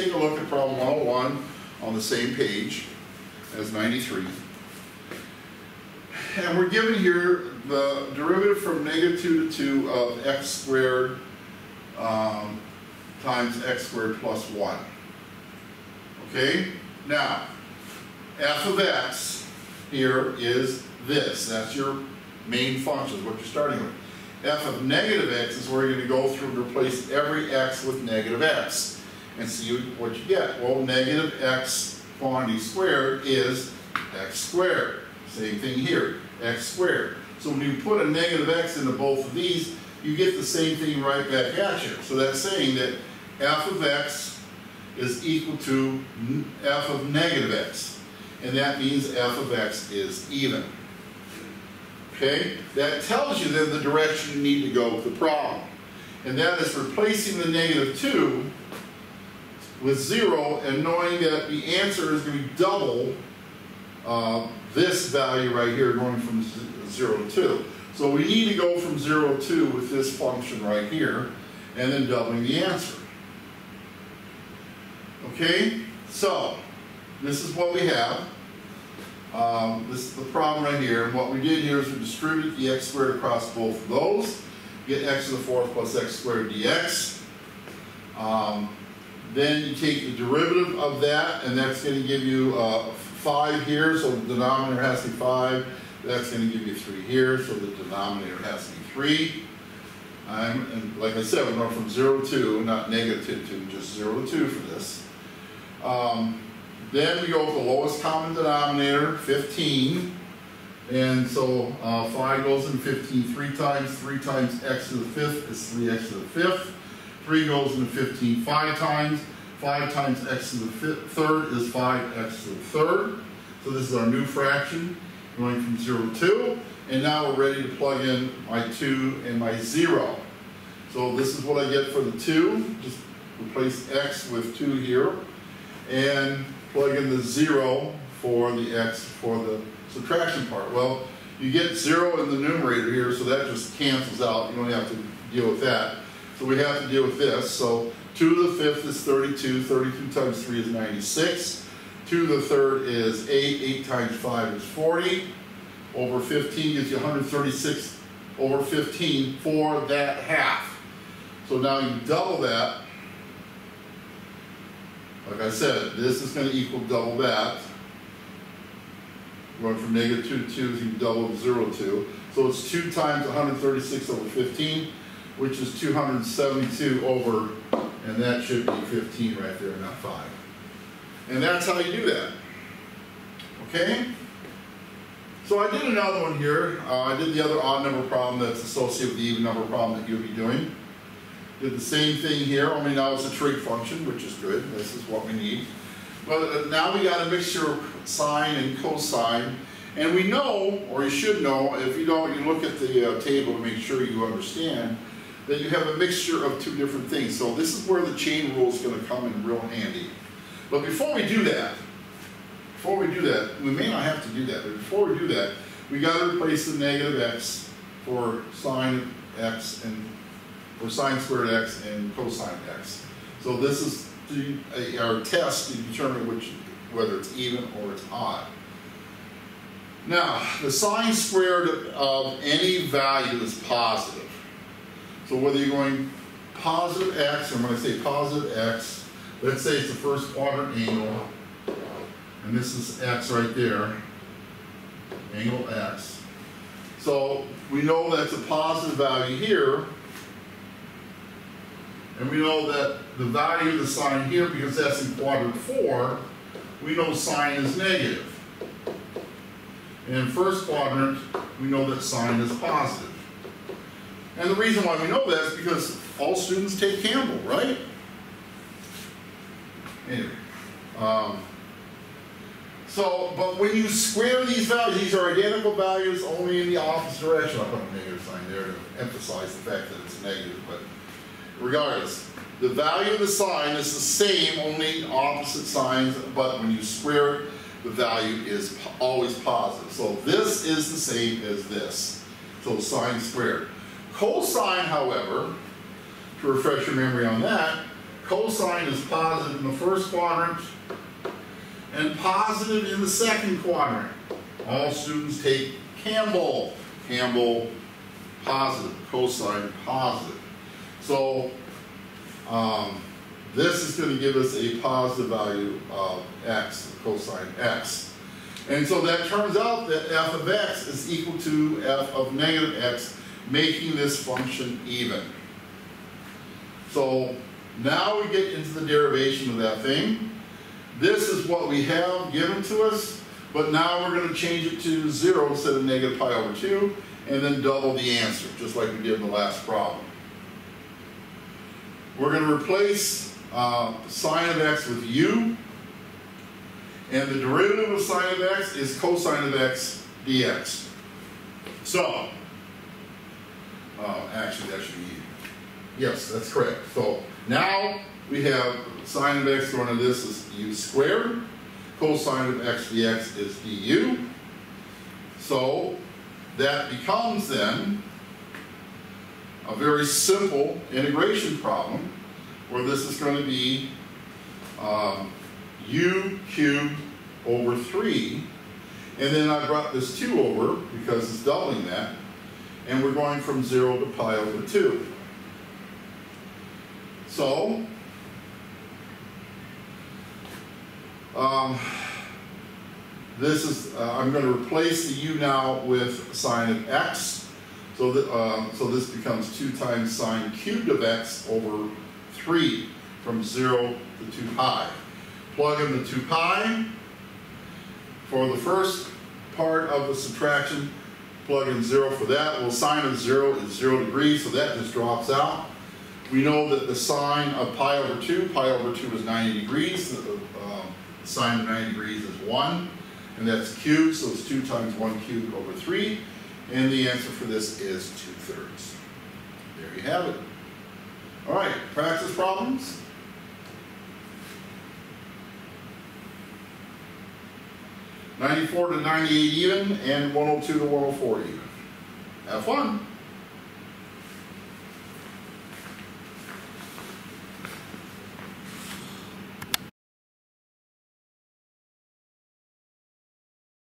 take a look at problem 101 on the same page as 93. And we're given here the derivative from -2 to 2 of x squared times x squared plus 1. Okay? Now, f of x here is this. That's your main function, what you're starting with. F of negative x is where you're going to go through and replace every x with negative x and see what you get. Well, negative x quantity squared is x squared. Same thing here, x squared. So when you put a negative x into both of these, you get the same thing right back at you. So that's saying that f of x is equal to f of negative x. And that means f of x is even. Okay? That tells you then the direction you need to go with the problem. And that is replacing the -2 with 0 and knowing that the answer is going to be double this value right here going from 0 to 2. So we need to go from 0 to 2 with this function right here and then doubling the answer. Okay? So, this is what we have. This is the problem right here. And what we did here is we distribute the x squared across both of those. Get x to the 4th plus x squared dx. Then you take the derivative of that, and that's going to give you 5 here, so the denominator has to be 5. That's going to give you 3 here, so the denominator has to be 3. And like I said, we're going from 0 to 2, not negative 2, just 0 to 2 for this. Then we go with the lowest common denominator, 15. And so 5 goes into 15 3 times. 3 times x to the 5th is 3x to the 5th. 3 goes into 15 5 times. 5 times x to the 3rd is 5x to the 3rd. So this is our new fraction going from 0 to 2. And now we're ready to plug in my 2 and my 0. So this is what I get for the 2. Just replace x with 2 here. And plug in the 0 for the x for the subtraction part. Well, you get 0 in the numerator here, so that just cancels out. You don't have to deal with that. So we have to deal with this. So 2 to the 5th is 32. 32 times 3 is 96. 2 to the 3rd is 8. 8 times 5 is 40. Over 15 gives you 136 over 15 for that half. So now you double that. Like I said, this is going to equal double that. Going from -2 to 2 is you double 0 to 2. So it's 2 times 136 over 15, which is 272 over, and that should be 15 right there, not 5. And that's how you do that. Okay? So I did another one here. I did the other odd number problem that's associated with the even number problem that you'll be doing. Did the same thing here, only now it's a trig function, which is good. This is what we need. But now we got a mixture of sine and cosine. And we know, or you should know, if you don't, you look at the table to make sure you understand that you have a mixture of 2 different things. So this is where the chain rule is going to come in real handy. But before we do that, we may not have to do that, but before we do that, we got to replace the negative x for sine x and for sine squared x and cosine x. So this is our test to determine whether it's even or it's odd. Now, the sine squared of any value is positive. So whether you're going positive x, or when I say positive x, let's say it's the first quadrant angle, and this is x right there, angle x. So we know that's a positive value here, and we know that the value of the sine here, because that's in quadrant 4, we know sine is negative. And in first quadrant, we know that sine is positive. And the reason why we know that is because all students take Campbell, right? Anyway. But when you square these values, these are identical values only in the opposite direction. I'll put a negative sign there to emphasize the fact that it's negative, but regardless, the value of the sine is the same, only opposite signs, but when you square it, the value is always positive. So this is the same as this. So sine squared. Cosine, however, to refresh your memory on that, cosine is positive in the first quadrant and positive in the second quadrant. All students take Campbell. Campbell, positive, cosine, positive. So this is going to give us a positive value of x, cosine x. And so that turns out that f of x is equal to f of negative x, making this function even. So now we get into the derivation of that thing. This is what we have given to us, but now we're going to change it to 0 instead of negative pi over 2, and then double the answer, just like we did in the last problem. We're going to replace sine of x with u, and the derivative of sine of x is cosine of x dx. So, actually that should be, yes, that's correct. So now we have sine of x going to this is u squared, cosine of x dx is du. So that becomes then a very simple integration problem where this is going to be u cubed over 3, and then I brought this 2 over because it's doubling that, and we're going from 0 to pi over 2. So this is I'm going to replace the u now with sine of x, so this becomes 2 times sine cubed of x over 3 from 0 to 2 pi. Plug in the 2 pi. For the first part of the subtraction, plug in 0 for that. Well, sine of 0 is 0 degrees, so that just drops out. We know that the sine of pi over 2 is 90 degrees. The sine of 90 degrees is 1, and that's cubed, so it's 2 times 1 cubed over 3. And the answer for this is 2/3. There you have it. All right, practice problems. 94 to 98 even, and 102 to 104 even. Have fun.